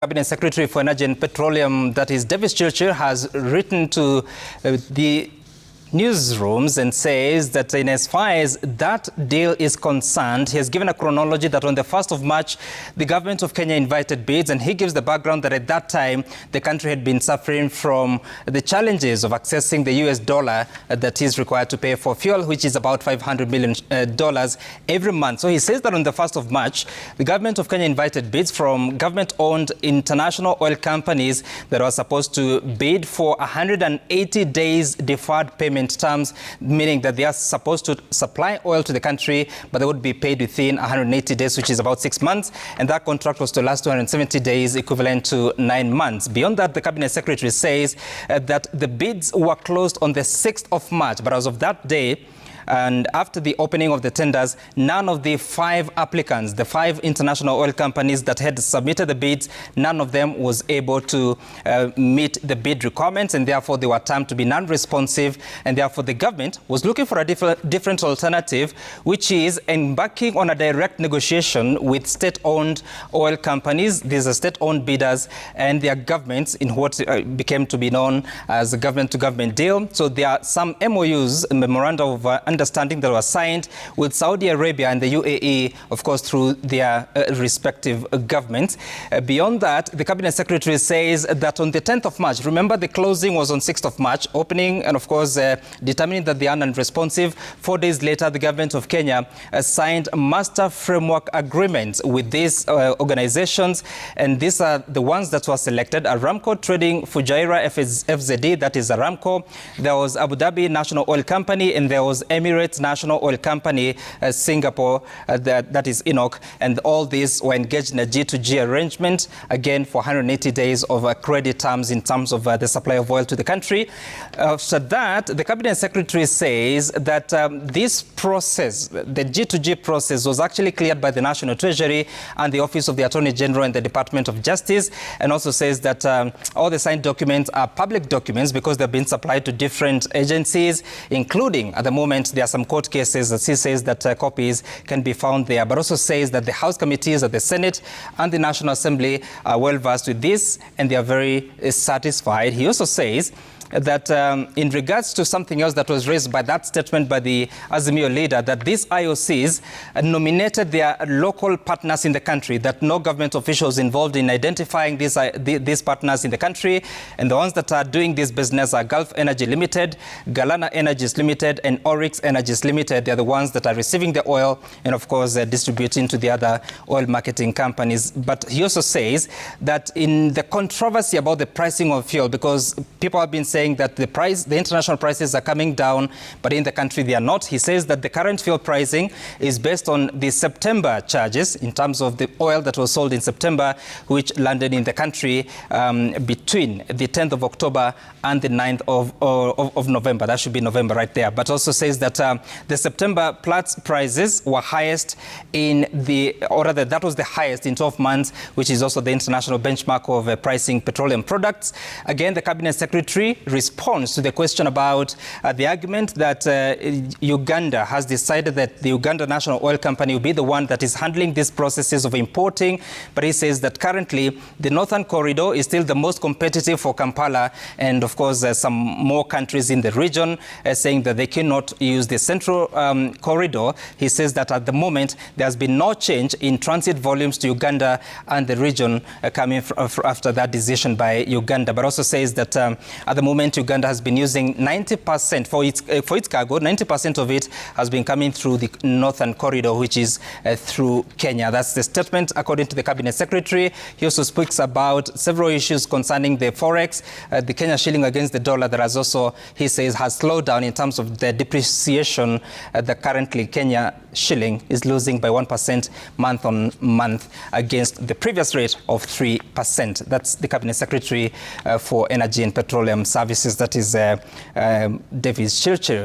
Cabinet Secretary for Energy and Petroleum, that is Davis Chirchir, has written to the newsrooms and says that in as far as that deal is concerned, he has given a chronology that on the 1st of March, the government of Kenya invited bids, and he gives the background that at that time, the country had been suffering from the challenges of accessing the US dollar that is required to pay for fuel, which is about $500 million every month. So he says that on the 1st of March, the government of Kenya invited bids from government-owned international oil companies that were supposed to bid for 180 days deferred payment terms, meaning that they are supposed to supply oil to the country, but they would be paid within 180 days, which is about 6 months. And that contract was to last 270 days, equivalent to 9 months. Beyond that, the Cabinet Secretary says that the bids were closed on the 6th of March, but as of that day, and after the opening of the tenders, none of the 5 applicants, the 5 international oil companies that had submitted the bids, none of them was able to meet the bid requirements, and therefore they were termed to be non-responsive, and therefore the government was looking for a different alternative, which is embarking on a direct negotiation with state-owned oil companies. These are state-owned bidders and their governments in what became to be known as a government-to-government deal. So there are some MOUs, memorandum of understanding, that was signed with Saudi Arabia and the UAE, of course, through their respective governments. Beyond that, the Cabinet Secretary says that on the 10th of March, remember the closing was on 6th of March, opening and of course determining that they are non-responsive. 4 days later, the government of Kenya signed master framework agreements with these organizations, and these are the ones that were selected: Aramco Trading Fujairah FZD, that is Aramco. There was Abu Dhabi National Oil Company, and there was Emirates National Oil Company, Singapore, that is ENOC, and all these were engaged in a G2G arrangement, again for 180 days of credit terms in terms of the supply of oil to the country. So that, the Cabinet Secretary says that this process, the G2G process, was actually cleared by the National Treasury and the Office of the Attorney General and the Department of Justice, and also says that all the signed documents are public documents because they've been supplied to different agencies, including, at the moment, there are some court cases that he says that copies can be found there, but also says that the House committees of the Senate and the National Assembly are well versed with this and they are very satisfied. He also says that in regards to something else that was raised by that statement by the Azimio leader, that these IOCs nominated their local partners in the country, that no government officials involved in identifying these partners in the country, and the ones that are doing this business are Gulf Energy Limited, Galana Energies Limited, and Oryx Energies Limited. They're the ones that are receiving the oil and, of course, distributing to the other oil marketing companies. But he also says that in the controversy about the pricing of fuel, because people have been saying that the international prices are coming down, but in the country they are not. He says that the current fuel pricing is based on the September charges in terms of the oil that was sold in September, which landed in the country between the 10th of October and the 9th of November. That should be November right there. But also says that the September Platts prices were highest in or rather that was the highest in 12 months, which is also the international benchmark of pricing petroleum products. Again, the Cabinet Secretary responds to the question about the argument that Uganda has decided that the Uganda National Oil Company will be the one that is handling these processes of importing. But he says that currently the Northern Corridor is still the most competitive for Kampala, and of course some more countries in the region saying that they cannot use the Central Corridor. He says that at the moment there has been no change in transit volumes to Uganda and the region coming after that decision by Uganda, but also says that at the moment Uganda has been using 90% for its cargo. 90% of it has been coming through the Northern Corridor, which is through Kenya. That's the statement according to the Cabinet Secretary. He also speaks about several issues concerning the forex, the Kenya shilling against the dollar, that has also, he says, has slowed down in terms of the depreciation. The currently Kenya shilling is losing by 1% month on month against the previous rate of 3%. That's the Cabinet Secretary for Energy and Petroleum Services, that is Davis Chirchir.